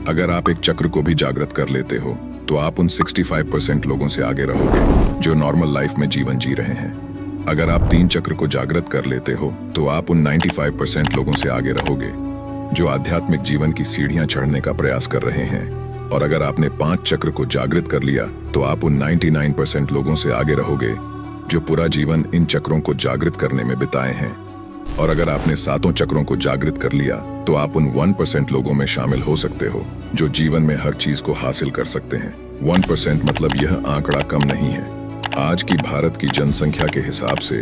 अगर आप एक चक्र को भी जागृत कर लेते हो तो आप उन 65% लोगों से आगे रहोगे जो नॉर्मल लाइफ में जीवन जी रहे हैं। अगर आप 3 चक्र को जागृत कर लेते हो तो आप उन 95% लोगों से आगे रहोगे जो आध्यात्मिक जीवन की सीढ़ियां चढ़ने का प्रयास कर रहे हैं। और अगर आपने 5 चक्र को जागृत कर लिया तो आप उन 99% लोगों से आगे रहोगे जो पूरा जीवन इन चक्रों को जागृत करने में बिताए हैं। और अगर आपने 7 चक्रों को जागृत कर लिया तो आप उन 1% लोगों में शामिल हो सकते हो जो जीवन में हर चीज को हासिल कर सकते हैं। 1% मतलब यह आंकड़ा कम नहीं है। आज की भारत की जनसंख्या के हिसाब से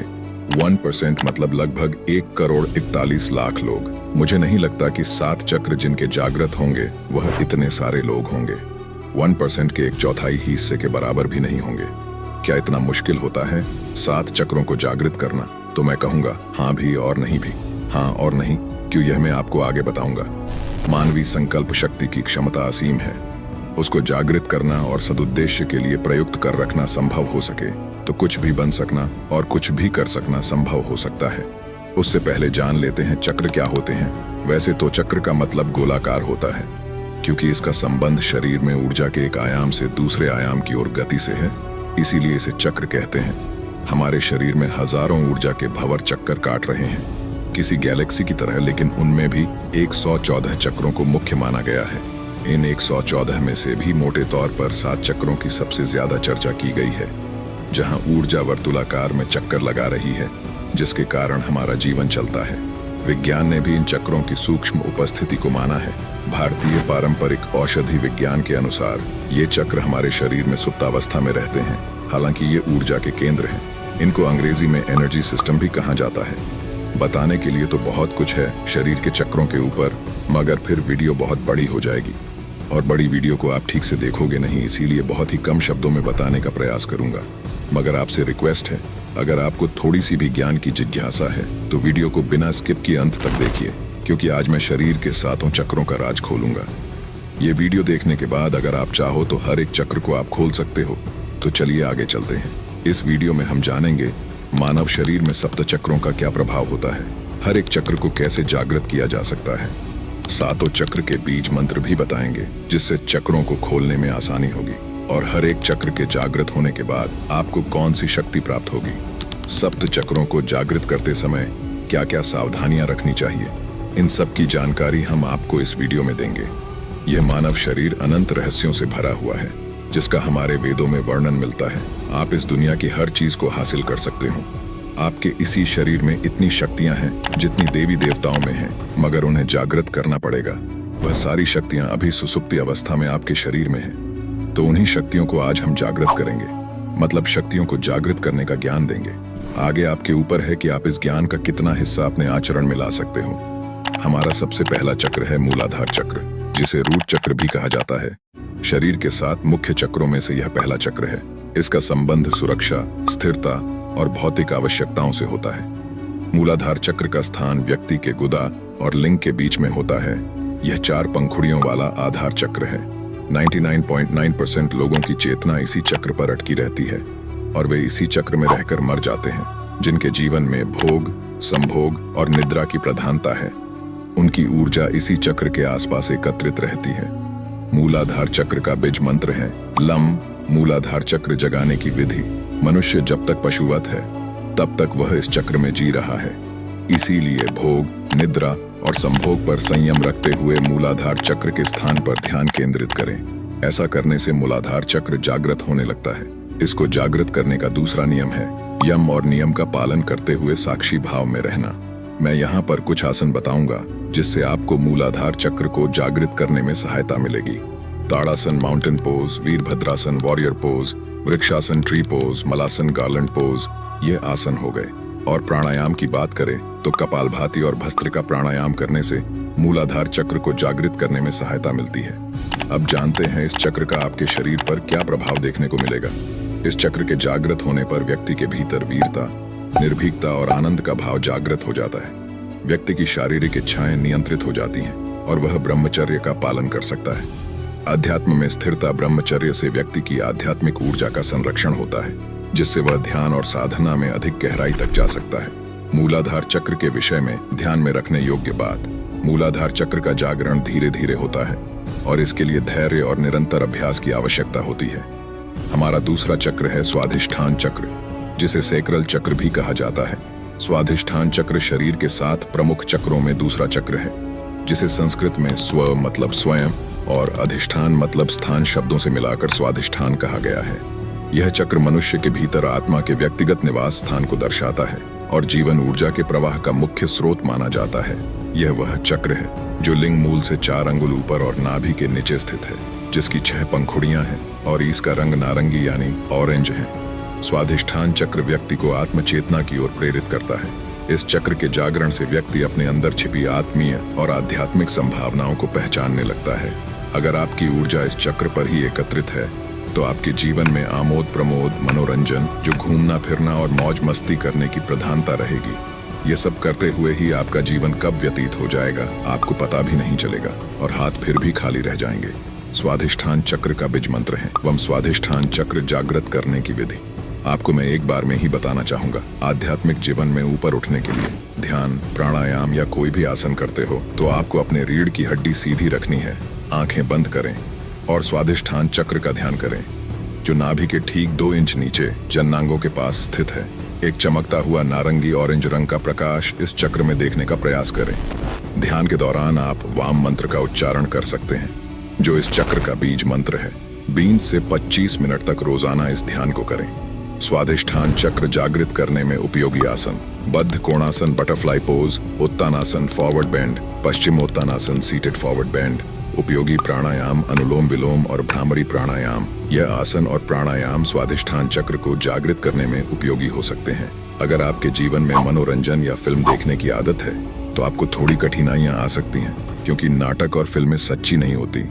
1% मतलब लगभग 1,41,00,000 लोग। मुझे नहीं लगता कि 7 चक्र जिनके जागृत होंगे वह इतने सारे लोग होंगे। 1% के 1/4 हिस्से के बराबर भी नहीं होंगे। क्या इतना मुश्किल होता है 7 चक्रों को जागृत करना? तो मैं कहूंगा हाँ भी और नहीं भी। हाँ और नहीं क्यों, यह मैं आपको आगे बताऊंगा। मानवीय संकल्प शक्ति की क्षमता असीम है। उसको जागृत करना और सदुद्देश्य के लिए प्रयुक्त कर रखना संभव हो सके तो कुछ भी बन सकना और कुछ भी कर सकना संभव हो सकता है। उससे पहले जान लेते हैं चक्र क्या होते हैं। वैसे तो चक्र का मतलब गोलाकार होता है क्योंकि इसका संबंध शरीर में ऊर्जा के एक आयाम से दूसरे आयाम की ओर गति से है, इसीलिए इसे चक्र कहते हैं। हमारे शरीर में हजारों ऊर्जा के भंवर चक्कर काट रहे हैं किसी गैलेक्सी की तरह, लेकिन उनमें भी 114 चक्रों को मुख्य माना गया है। इन 114 में से भी मोटे तौर पर 7 चक्रों की सबसे ज्यादा चर्चा की गई है, जहां ऊर्जा वर्तुलाकार में चक्कर लगा रही है जिसके कारण हमारा जीवन चलता है। विज्ञान ने भी इन चक्रों की सूक्ष्म उपस्थिति को माना है। भारतीय पारंपरिक औषधि विज्ञान के अनुसार ये चक्र हमारे शरीर में सुप्तावस्था में रहते हैं, हालांकि ये ऊर्जा के केंद्र हैं। इनको अंग्रेजी में एनर्जी सिस्टम भी कहा जाता है। बताने के लिए तो बहुत कुछ है शरीर के चक्रों के ऊपर, मगर फिर वीडियो बहुत बड़ी हो जाएगी और बड़ी वीडियो को आप ठीक से देखोगे नहीं, इसीलिए बहुत ही कम शब्दों में बताने का प्रयास करूंगा। मगर आपसे रिक्वेस्ट है, अगर आपको थोड़ी सी भी ज्ञान की जिज्ञासा है तो वीडियो को बिना स्किप किए अंत तक देखिए, क्योंकि आज मैं शरीर के 7 चक्रों का राज खोलूंगा। ये वीडियो देखने के बाद अगर आप चाहो तो हर एक चक्र को आप खोल सकते हो। तो चलिए आगे चलते हैं। इस वीडियो में हम जानेंगे मानव शरीर में 7 चक्रों का क्या प्रभाव होता है, हर एक चक्र को कैसे जागृत किया जा सकता है, 7 चक्र के बीज मंत्र भी बताएंगे जिससे चक्रों को खोलने में आसानी होगी, और हर एक चक्र के जागृत होने के बाद आपको कौन सी शक्ति प्राप्त होगी। 7 चक्रों को जागृत करते समय क्या क्या सावधानियां रखनी चाहिए, इन सब की जानकारी हम आपको इस वीडियो में देंगे। यह मानव शरीर अनंत रहस्यों से भरा हुआ है जिसका हमारे वेदों में वर्णन मिलता है। आप इस दुनिया की हर चीज को हासिल कर सकते हो। आपके इसी शरीर में इतनी शक्तियां हैं जितनी देवी देवताओं में हैं, मगर उन्हें जागृत करना पड़ेगा। वह सारी शक्तियां अभी सुसुप्ति अवस्था में आपके शरीर में हैं, तो उन्हीं शक्तियों को आज हम जागृत करेंगे, मतलब शक्तियों को जागृत करने का ज्ञान देंगे। आगे आपके ऊपर है कि आप इस ज्ञान का कितना हिस्सा अपने आचरण में ला सकते हो। हमारा सबसे पहला चक्र है मूलाधार चक्र, जिसे रूट चक्र भी कहा जाता है। शरीर के 7 मुख्य चक्रों में से यह पहला चक्र है। इसका संबंध सुरक्षा, स्थिरता और भौतिक आवश्यकताओं से होता है। मूलाधार चक्र का स्थान व्यक्ति के गुदा और लिंग के बीच में होता है। यह 4 पंखुड़ियों वाला आधार चक्र है। 99.9% लोगों की चेतना इसी चक्र पर अटकी रहती है और वे इसी चक्र में रहकर मर जाते हैं। जिनके जीवन में भोग, संभोग और निद्रा की प्रधानता है, उनकी ऊर्जा इसी चक्र के आसपास एकत्रित रहती है। मूलाधार चक्र का बीज मंत्र है लम। मूलाधार चक्र जगाने की विधि। मनुष्य जब तक पशुवत है तब तक वह इस चक्र में जी रहा है, इसीलिए भोग, निद्रा और संभोग पर संयम रखते हुए मूलाधार चक्र के स्थान पर ध्यान केंद्रित करें। ऐसा करने से मूलाधार चक्र जागृत होने लगता है। इसको जागृत करने का दूसरा नियम है यम और नियम का पालन करते हुए साक्षी भाव में रहना। मैं यहाँ पर कुछ आसन बताऊंगा जिससे आपको मूलाधार चक्र को जागृत करने में सहायता मिलेगी। Tadasana mountain pose, Virabhadrasana warrior pose, Vrikshasana tree pose, Malasana garland pose, ये आसन हो गए। और प्राणायाम की बात करें तो कपालभाति और भस्त्रिका प्राणायाम करने से मूलाधार चक्र को जागृत करने में सहायता मिलती है। अब जानते हैं इस चक्र का आपके शरीर पर क्या प्रभाव देखने को मिलेगा। इस चक्र के जागृत होने पर व्यक्ति के भीतर वीरता, निर्भीकता और आनंद का भाव जागृत हो जाता है। व्यक्ति की शारीरिक इच्छाएं नियंत्रित हो जाती हैं और वह ब्रह्मचर्य का पालन कर सकता है। अध्यात्म में स्थिरता, ब्रह्मचर्य से व्यक्ति की आध्यात्मिक ऊर्जा का संरक्षण होता है, जिससे वह ध्यान और साधना में अधिक गहराई तक जा सकता है। मूलाधार चक्र के विषय में ध्यान में रखने योग्य बात, मूलाधार चक्र का जागरण धीरे धीरे होता है। और इसके लिए धैर्य और निरंतर अभ्यास की आवश्यकता होती है। हमारा दूसरा चक्र है स्वाधिष्ठान चक्र, जिसे सैक्रल चक्र भी कहा जाता है। स्वाधिष्ठान चक्र शरीर के 7 प्रमुख चक्रों में दूसरा चक्र है, जिसे संस्कृत में स्व मतलब स्वयं और अधिष्ठान मतलब स्थान शब्दों से मिलाकर स्वाधिष्ठान कहा गया है। यह चक्र मनुष्य के भीतर आत्मा के व्यक्तिगत निवास स्थान को दर्शाता है और जीवन ऊर्जा के प्रवाह का मुख्य स्रोत माना जाता है। यह वह चक्र है जो लिंग मूल से 4 अंगुल ऊपर और नाभि के नीचे स्थित है, जिसकी 6 पंखुड़ियां हैं और इसका रंग नारंगी यानी ऑरेंज है। स्वाधिष्ठान चक्र व्यक्ति को आत्मचेतना की ओर प्रेरित करता है। इस चक्र के जागरण से व्यक्ति अपने अंदर छिपी आत्मीय और आध्यात्मिक संभावनाओं को पहचानने लगता है। अगर आपकी ऊर्जा इस चक्र पर ही एकत्रित है तो आपके जीवन में आमोद प्रमोद, मनोरंजन, जो घूमना फिरना और मौज मस्ती करने की प्रधानता रहेगी। ये सब करते हुए ही आपका जीवन कब व्यतीत हो जाएगा आपको पता भी नहीं चलेगा और हाथ फिर भी खाली रह जाएंगे। स्वाधिष्ठान चक्र का बीज मंत्र है वम स्वाधिष्ठान चक्र जागृत करने की विधि आपको मैं एक बार में ही बताना चाहूंगा। आध्यात्मिक जीवन में ऊपर उठने के लिए ध्यान, प्राणायाम या कोई भी आसन करते हो तो आपको अपने रीढ़ की हड्डी सीधी रखनी है, आंखें बंद करें और स्वाधिष्ठान चक्र का ध्यान करें, जो नाभि के ठीक 2 इंच नीचे जननांगों के पास स्थित है। एक चमकता हुआ नारंगी ऑरेंज रंग का प्रकाश इस चक्र में देखने का प्रयास करें। ध्यान के दौरान आप वाम मंत्र का उच्चारण कर सकते हैं, जो इस चक्र का बीज मंत्र है। 20 से 25 मिनट तक रोजाना इस ध्यान को करें। स्वाधिष्ठान चक्र जागृत करने में उपयोगी आसन: बद्ध कोणासन butterfly pose, Uttanasana forward bend, Paschimottanasana seated forward bend. उपयोगी प्राणायाम अनुलोम विलोम और भ्रामरी प्राणायाम। यह आसन और प्राणायाम स्वाधिष्ठान चक्र को जागृत करने में उपयोगी हो सकते हैं। अगर आपके जीवन में मनोरंजन या फिल्म देखने की आदत है तो आपको थोड़ी कठिनाइयां आ सकती हैं, क्योंकि नाटक और फिल्में सच्ची नहीं होती,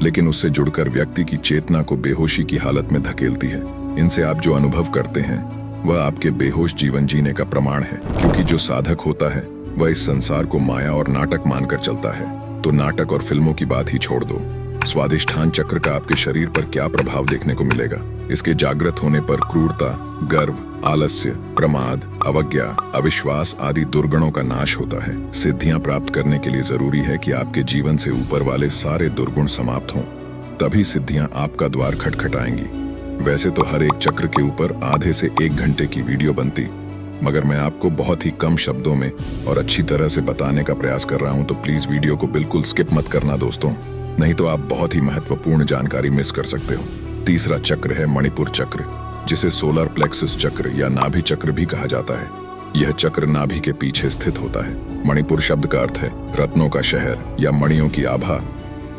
लेकिन उससे जुड़कर व्यक्ति की चेतना को बेहोशी की हालत में धकेलती है। इनसे आप जो अनुभव करते हैं वह आपके बेहोश जीवन जीने का प्रमाण है, क्योंकि जो साधक होता है वह इस संसार को माया और नाटक मानकर चलता है। तो नाटक और फिल्मों की बात ही छोड़ दो। स्वाधिष्ठान चक्र का आपके शरीर पर क्या प्रभाव देखने को मिलेगा? इसके जागृत होने पर क्रूरता, गर्व, आलस्य, प्रमाद, अवज्ञा, अविश्वास आदि दुर्गुणों का नाश होता है। सिद्धियां प्राप्त करने के लिए जरूरी है कि आपके जीवन से ऊपर वाले सारे दुर्गुण समाप्त हों, तभी सिद्धियां आपका द्वार खटखटाएंगी। वैसे तो हर एक चक्र के ऊपर आधे से 1 घंटे की वीडियो बनती, मगर मैं आपको बहुत ही कम शब्दों में और अच्छी तरह से बताने का प्रयास कर रहा हूं, तो प्लीज वीडियो को बिल्कुल स्किप मत करना दोस्तों, नहीं तो आप बहुत ही महत्वपूर्ण जानकारी मिस कर सकते हो। तीसरा चक्र है मणिपुर चक्र, जिसे सोलर प्लेक्सस चक्र या नाभि चक्र भी कहा जाता है। यह चक्र नाभि के पीछे स्थित होता है। मणिपुर शब्द का अर्थ है रत्नों का शहर या मणियों की आभा,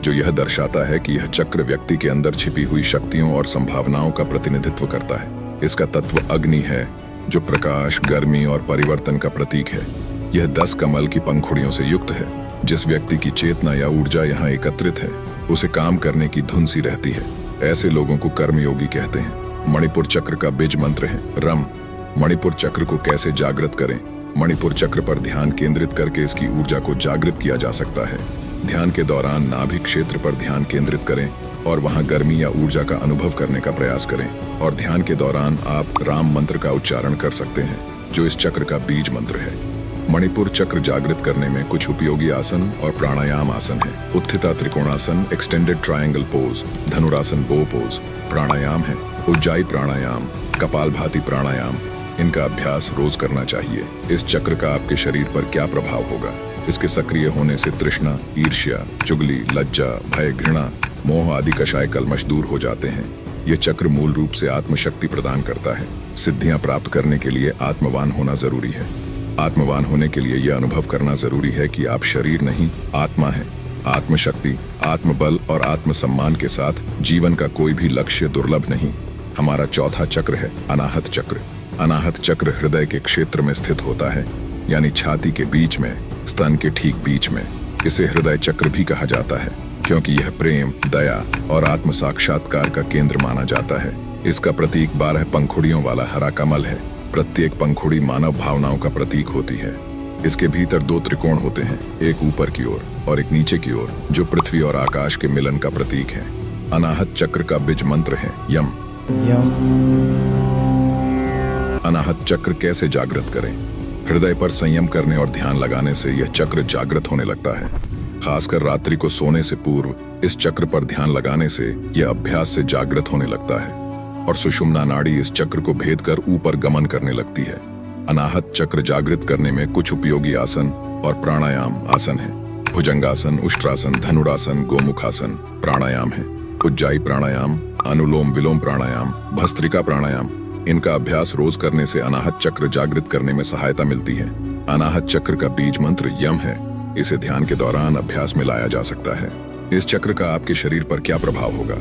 जो यह दर्शाता है कि यह चक्र व्यक्ति के अंदर छिपी हुई शक्तियों और संभावनाओं का प्रतिनिधित्व करता है। इसका तत्व अग्नि है, जो प्रकाश, गर्मी और परिवर्तन का प्रतीक है। यह 10 कमल की पंखुड़ियों से युक्त है। जिस व्यक्ति की चेतना या ऊर्जा यहाँ एकत्रित है उसे काम करने की धुन सी रहती है। ऐसे लोगों को कर्मयोगी कहते हैं। मणिपुर चक्र का बीज मंत्र है रम। मणिपुर चक्र को कैसे जागृत करें? मणिपुर चक्र पर ध्यान केंद्रित करके इसकी ऊर्जा को जागृत किया जा सकता है। ध्यान के दौरान नाभि क्षेत्र पर ध्यान केंद्रित करें और वहां गर्मी या ऊर्जा का अनुभव करने का प्रयास करें। और ध्यान के दौरान आप राम मंत्र का उच्चारण कर सकते हैं, जो इस चक्र का बीज मंत्र है। मणिपुर चक्र जागृत करने में कुछ उपयोगी आसन और प्राणायाम आसन है। उत्थिता त्रिकोणासन, एक्सटेंडेड ट्रायंगल पोज, धनुरासन बो पोज। प्राणायाम है उज्जाई प्राणायाम, कपालभाति प्राणायाम। इनका अभ्यास रोज करना चाहिए। इस चक्र का आपके शरीर पर क्या प्रभाव होगा? इसके सक्रिय होने से तृष्णा, ईर्ष्या, चुगली, लज्जा, भय, घृणा, मोह आदि कषाय कल्मश दूर हो जाते हैं। यह चक्र मूल रूप से आत्मशक्ति प्रदान करता है। सिद्धियां प्राप्त करने के लिए आत्मवान होना जरूरी है। आत्मवान होने के लिए यह अनुभव करना जरूरी है कि आप शरीर नहीं, आत्मा है। आत्मशक्ति, आत्मबल और आत्मसम्मान के साथ जीवन का कोई भी लक्ष्य दुर्लभ नहीं। हमारा चौथा चक्र है अनाहत चक्र। अनाहत चक्र हृदय के क्षेत्र में स्थित होता है, यानी छाती के बीच में, स्तन के ठीक बीच में। इसे हृदय चक्र भी कहा जाता है, क्योंकि यह प्रेम, दया और आत्म साक्षात्कार का केंद्र माना जाता है। इसका प्रतीक 12 पंखुड़ियों वाला हरा कमल है। प्रत्येक पंखुड़ी मानव भावनाओं का प्रतीक होती है। इसके भीतर 2 त्रिकोण होते हैं, एक ऊपर की ओर और एक नीचे की ओर, जो पृथ्वी और आकाश के मिलन का प्रतीक है। अनाहत चक्र का बीज मंत्र है यम। अनाहत चक्र कैसे जागृत करें? हृदय पर संयम करने और ध्यान लगाने से यह चक्र जागृत होने लगता है। खासकर रात्रि को सोने से पूर्व इस चक्र पर ध्यान लगाने से यह अभ्यास से जागृत होने लगता है और सुषुम्ना नाड़ी इस चक्र को भेद कर ऊपर गमन करने लगती है। अनाहत चक्र जागृत करने में कुछ उपयोगी आसन और प्राणायाम आसन है। भुजंगासन, उष्ट्रासन, धनुरासन, गोमुखासन प्राणायाम है। उज्जाई प्राणायाम, अनुलोम विलोम प्राणायाम, भस्त्रिका प्राणायाम, इनका अभ्यास रोज करने से अनाहत चक्र जागृत करने में सहायता मिलती है। अनाहत चक्र का बीज मंत्र यम है। इसे ध्यान के दौरान अभ्यास में लाया जा सकता है। इस चक्र का आपके शरीर पर क्या प्रभाव होगा?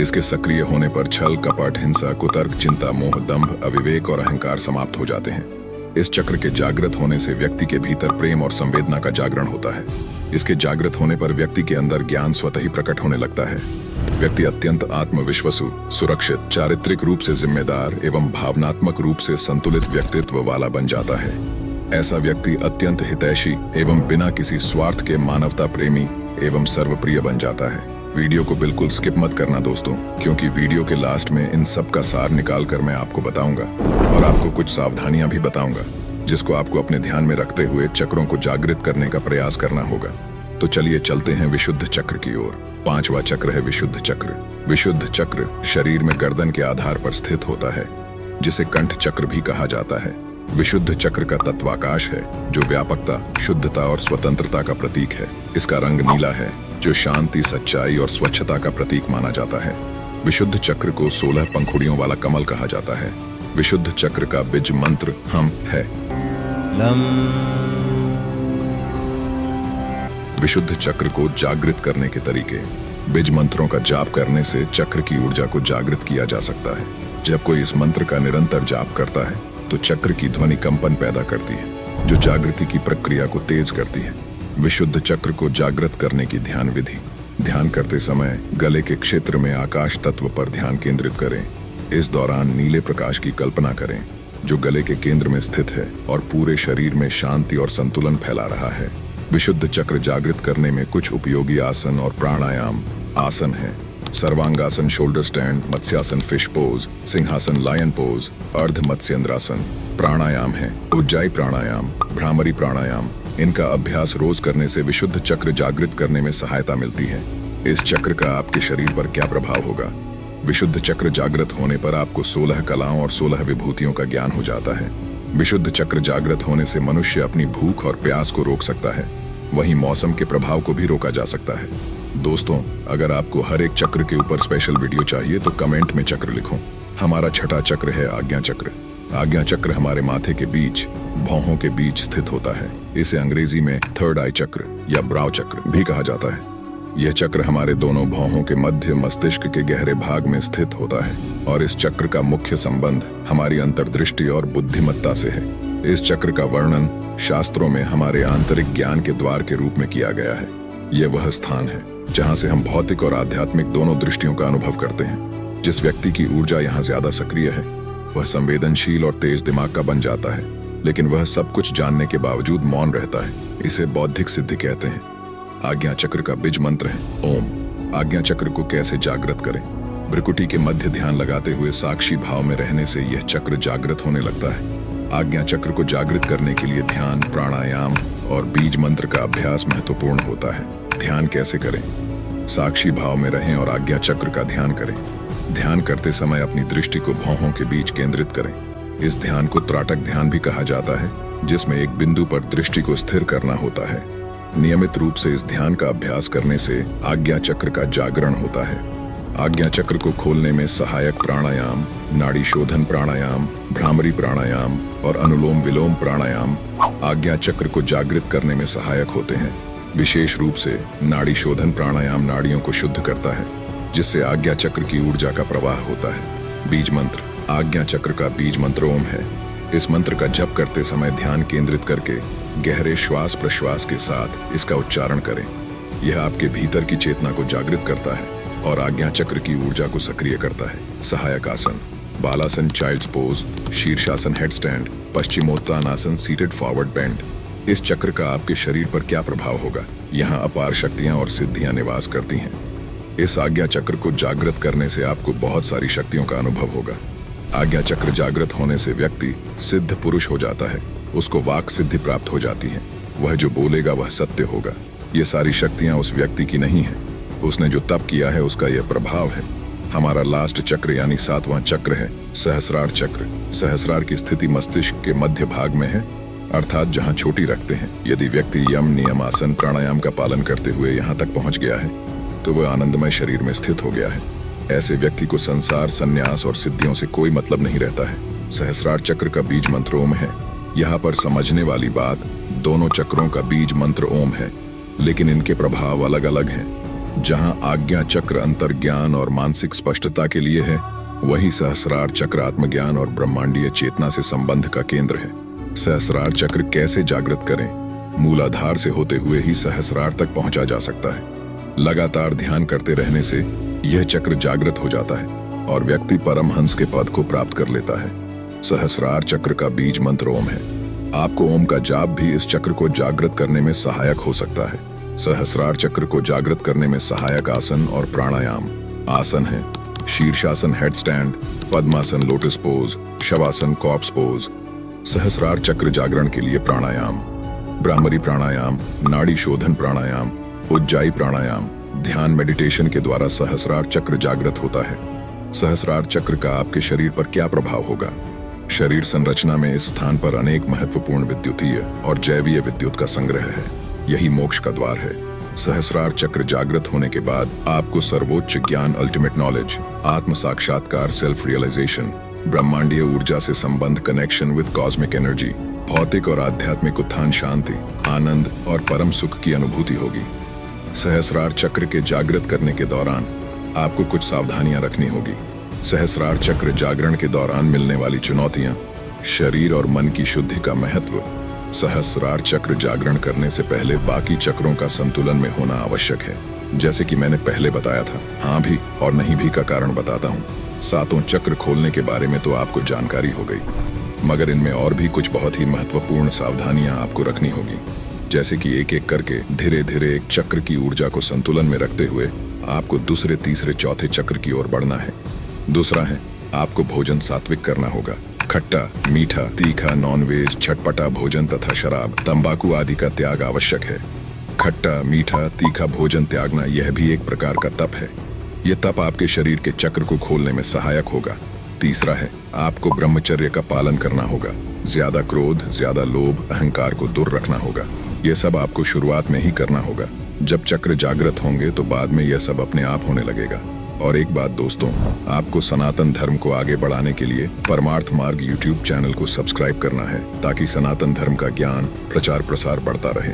इसके सक्रिय होने पर छल, कपट, हिंसा, कुतर्क, चिंता, मोह, दंभ, अविवेक और अहंकार समाप्त हो जाते हैं। इस चक्र के जागृत होने से व्यक्ति के भीतर प्रेम और संवेदना का जागरण होता है। इसके जागृत होने पर व्यक्ति के अंदर ज्ञान स्वतः ही प्रकट होने लगता है। व्यक्ति अत्यंत आत्मविश्वासु, सुरक्षित, चारित्रिक रूप से जिम्मेदार एवं भावनात्मक रूप से संतुलित व्यक्तित्व वाला बन जाता है। ऐसा व्यक्ति अत्यंत हितैषी एवं बिना किसी स्वार्थ के मानवता प्रेमी एवं सर्वप्रिय बन जाता है। वीडियो को बिल्कुल स्किप मत करना दोस्तों, क्योंकि वीडियो के लास्ट में इन सब का सार निकाल कर मैं आपको बताऊंगा और आपको कुछ सावधानियां भी बताऊंगा जिसको आपको अपने ध्यान में रखते हुए चक्रों को जागृत करने का प्रयास करना होगा। तो चलिए चलते हैं विशुद्ध चक्र की ओर। 5वां चक्र है विशुद्ध चक्र। विशुद्ध चक्र शरीर में गर्दन के आधार पर स्थित होता है, जिसे कंठ चक्र भी कहा जाता है। विशुद्ध चक्र का तत्वाकाश है, जो व्यापकता, शुद्धता और स्वतंत्रता का प्रतीक है। इसका रंग नीला है, जो शांति, सच्चाई और स्वच्छता का प्रतीक माना जाता है। विशुद्ध चक्र को 16 पंखुड़ियों वाला कमल कहा जाता है। विशुद्ध चक्र का बीज मंत्र हम है। विशुद्ध चक्र को जागृत करने के तरीके। बीज मंत्रों का जाप करने से चक्र की ऊर्जा को जागृत किया जा सकता है। जब कोई इस मंत्र का निरंतर जाप करता है तो चक्र की ध्वनि कंपन पैदा करती है, जो जागृति की प्रक्रिया को तेज करती है। विशुद्ध चक्र को जागृत करने की ध्यान विधि। ध्यान करते समय गले के क्षेत्र में आकाश तत्व पर ध्यान केंद्रित करें। इस दौरान नीले प्रकाश की कल्पना करें, जो गले के केंद्र में स्थित है और पूरे शरीर में शांति और संतुलन फैला रहा है। विशुद्ध चक्र जागृत करने में कुछ उपयोगी आसन और प्राणायाम आसन है। Sarvangasana, shoulder stand, matsyasana, fish pose, सिंहासन, लायन पोज, अर्ध मत्स्येंद्रासन प्राणायाम है। उज्जाई प्राणायाम, भ्रामरी प्राणायाम, इनका अभ्यास रोज करने से विशुद्ध चक्र जागृत करने में सहायता मिलती है। इस चक्र का आपके शरीर पर क्या प्रभाव होगा? विशुद्ध चक्र जागृत होने पर आपको 16 कलाओं और 16 विभूतियों का ज्ञान हो जाता है। विशुद्ध चक्र जागृत होने से मनुष्य अपनी भूख और प्यास को रोक सकता है, वहीं मौसम के प्रभाव को भी रोका जा सकता है। दोस्तों, अगर आपको हर एक चक्र के ऊपर स्पेशल वीडियो चाहिए तो कमेंट में चक्र लिखो। हमारा छठा चक्र है आज्ञा चक्र। आज्ञा चक्र हमारे माथे के बीच, भौहों के बीच स्थित होता है। इसे अंग्रेजी में थर्ड आई चक्र या ब्राउ चक्र भी कहा जाता है। यह चक्र हमारे दोनों भौहों के मध्य मस्तिष्क के गहरे भाग में स्थित होता है और इस चक्र का मुख्य संबंध हमारी अंतर्दृष्टि और बुद्धिमत्ता से है। इस चक्र का वर्णन शास्त्रों में हमारे आंतरिक ज्ञान के द्वार के रूप में किया गया है। यह वह स्थान है जहां से हम भौतिक और आध्यात्मिक दोनों दृष्टियों का अनुभव करते हैं। जिस व्यक्ति की ऊर्जा यहाँ ज्यादा सक्रिय है वह संवेदनशील और तेज दिमाग का बन जाता है, लेकिन वह सब कुछ जानने के बावजूद मौन रहता है। इसे बौद्धिक सिद्धि कहते हैं। आज्ञा चक्र का बीज मंत्र है ओम। आज्ञा चक्र को कैसे जागृत करें? भ्रुकुटी के मध्य ध्यान लगाते हुए साक्षी भाव में रहने से यह चक्र जागृत होने लगता है। आज्ञा चक्र को जागृत करने के लिए ध्यान, प्राणायाम और बीज मंत्र का अभ्यास महत्वपूर्ण होता है। ध्यान कैसे करें? साक्षी भाव में रहें और आज्ञा चक्र का ध्यान करें। ध्यान करते समय अपनी दृष्टि को भौहों के बीच केंद्रित करें। इस ध्यान को त्राटक ध्यान भी कहा जाता है, जिसमें एक बिंदु पर दृष्टि को स्थिर करना होता है। नियमित रूप से इस ध्यान का अभ्यास करने से आज्ञा चक्र का जागरण होता है। आज्ञा चक्र को खोलने में सहायक प्राणायाम, नाड़ी शोधन प्राणायाम, भ्रामरी प्राणायाम और अनुलोम विलोम प्राणायाम आज्ञा चक्र को जागृत करने में सहायक होते हैं। विशेष रूप से नाड़ी शोधन प्राणायाम नाड़ियों को शुद्ध करता है, जिससे आज्ञा चक्र की ऊर्जा का प्रवाह होता है। बीज मंत्र। आज्ञा चक्र का बीज मंत्र ओम है। इस मंत्र का जप करते समय ध्यान केंद्रित करके गहरे श्वास प्रश्वास के साथ इसका उच्चारण करें। यह आपके भीतर की चेतना को जागृत करता है और आज्ञा चक्र की ऊर्जा को सक्रिय करता है। सहायक आसन, बालासन चाइल्ड्स पोज, शीर्षासन head stand, Paschimottanasana seated forward bend. इस चक्र का आपके शरीर पर क्या प्रभाव होगा? यहाँ अपार शक्तियाँ और सिद्धियाँ निवास करती हैं। इस आज्ञा चक्र को जागृत करने से आपको बहुत सारी शक्तियों का अनुभव होगा। आज्ञा चक्र जागृत होने से व्यक्ति सिद्ध पुरुष हो जाता है। उसको वाक सिद्धि प्राप्त हो जाती है। वह जो बोलेगा वह सत्य होगा। ये सारी शक्तियां उस व्यक्ति की नहीं है, उसने जो तप किया है उसका यह प्रभाव है। हमारा लास्ट चक्र यानी 7वां चक्र है सहस्रार चक्र। सहस्रार की स्थिति मस्तिष्क के मध्य भाग में है, अर्थात जहां चोटी रखते हैं। यदि व्यक्ति यम, नियम, आसन, प्राणायाम का पालन करते हुए यहाँ तक पहुंच गया है तो वह आनंदमय शरीर में स्थित हो गया है। ऐसे व्यक्ति को संसार, संन्यास और सिद्धियों से कोई मतलब नहीं रहता है। सहस्रार चक्र का बीज मंत्र ओम है। यहाँ पर समझने वाली बात, दोनों चक्रों का बीज मंत्र ओम है, लेकिन इनके प्रभाव अलग अलग हैं। जहां आज्ञा चक्र अंतर्ज्ञान और मानसिक स्पष्टता के लिए है, वही सहस्रार चक्र आत्मज्ञान और ब्रह्मांडीय चेतना से संबंध का केंद्र है। सहस्रार चक्र कैसे जागृत करें? मूलाधार से होते हुए ही सहस्रार तक पहुंचा जा सकता है। लगातार ध्यान करते रहने से यह चक्र जागृत हो जाता है और व्यक्ति परमहंस के पद को प्राप्त कर लेता है। सहस्रार चक्र का बीज मंत्र ओम है। आपको ओम का जाप भी इस चक्र को जागृत करने में सहायक हो सकता है। सहस्रार चक्र को जागृत करने में सहायक आसन और प्राणायाम आसन है: Shirshasana headstand, Padmasana lotus pose, Shavasana corpse pose. Sahasrara चक्र जागरण के लिए प्राणायाम: ब्राह्मरी प्राणायाम, नाड़ी शोधन प्राणायाम, उज्जाई प्राणायाम। ध्यान मेडिटेशन के द्वारा सहस्रार चक्र जागृत होता है। सहस्रार चक्र का आपके शरीर पर क्या प्रभाव होगा? शरीर संरचना में इस स्थान पर अनेक महत्वपूर्ण विद्युतीय और जैवीय विद्युत का संग्रह है। यही मोक्ष का द्वार है। सहस्रार चक्र जागृत होने के बाद आपको सर्वोच्च ज्ञान, अल्टीमेट नॉलेज, आत्म साक्षात्कार, सेल्फ रियलाइजेशन, ब्रह्मांडीय ऊर्जा से संबंध, कनेक्शन विद कॉस्मिक एनर्जी, भौतिक और आध्यात्मिक उत्थान, शांति, आनंद और परम सुख की अनुभूति होगी। सहस्रार चक्र के जागृत करने के दौरान आपको कुछ सावधानियां रखनी होगी। सहस्रार चक्र जागरण के दौरान मिलने वाली चुनौतियां, शरीर और मन की शुद्धि का महत्व। सहस्रार चक्र जागरण करने से पहले बाकी चक्रों का संतुलन में होना आवश्यक है। जैसे कि मैंने पहले बताया था, हाँ भी और नहीं भी का कारण बताता हूँ। 7वां चक्र खोलने के बारे में तो आपको जानकारी हो गई, मगर इनमें और भी कुछ बहुत ही महत्वपूर्ण सावधानियां आपको रखनी होगी। जैसे कि एक एक करके धीरे धीरे एक चक्र की ऊर्जा को संतुलन में रखते हुए आपको दूसरे, तीसरे, चौथे चक्र की ओर बढ़ना है। दूसरा है, आपको भोजन सात्विक करना होगा। खट्टा, मीठा, तीखा, नॉनवेज, चटपटा भोजन तथा शराब, तंबाकू आदि का त्याग आवश्यक है। खट्टा, मीठा, तीखा भोजन त्यागना यह भी एक प्रकार का तप है। यह तप आपके शरीर के चक्र को खोलने में सहायक होगा। तीसरा है, आपको ब्रह्मचर्य का पालन करना होगा। ज्यादा क्रोध, ज्यादा लोभ, अहंकार को दूर रखना होगा। यह सब आपको शुरुआत में ही करना होगा। जब चक्र जागृत होंगे तो बाद में यह सब अपने आप होने लगेगा। और एक बात दोस्तों, आपको सनातन धर्म को आगे बढ़ाने के लिए परमार्थ मार्ग YouTube चैनल को सब्सक्राइब करना है, ताकि सनातन धर्म का ज्ञान, प्रचार प्रसार बढ़ता रहे।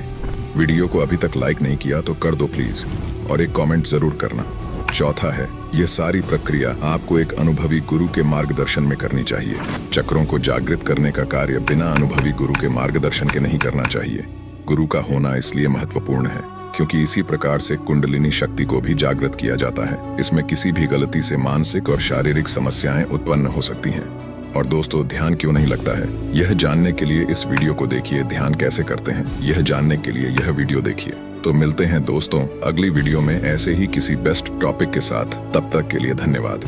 वीडियो को अभी तक लाइक नहीं किया तो कर दो प्लीज, और एक कमेंट जरूर करना। चौथा है, यह सारी प्रक्रिया आपको एक अनुभवी गुरु के मार्गदर्शन में करनी चाहिए। चक्रों को जागृत करने का कार्य बिना अनुभवी गुरु के मार्गदर्शन के नहीं करना चाहिए। गुरु का होना इसलिए महत्वपूर्ण है क्योंकि इसी प्रकार से कुंडलिनी शक्ति को भी जागृत किया जाता है। इसमें किसी भी गलती से मानसिक और शारीरिक समस्याएं उत्पन्न हो सकती हैं। और दोस्तों, ध्यान क्यों नहीं लगता है, यह जानने के लिए इस वीडियो को देखिए। ध्यान कैसे करते हैं यह जानने के लिए यह वीडियो देखिए। तो मिलते हैं दोस्तों अगली वीडियो में ऐसे ही किसी बेस्ट टॉपिक के साथ। तब तक के लिए धन्यवाद।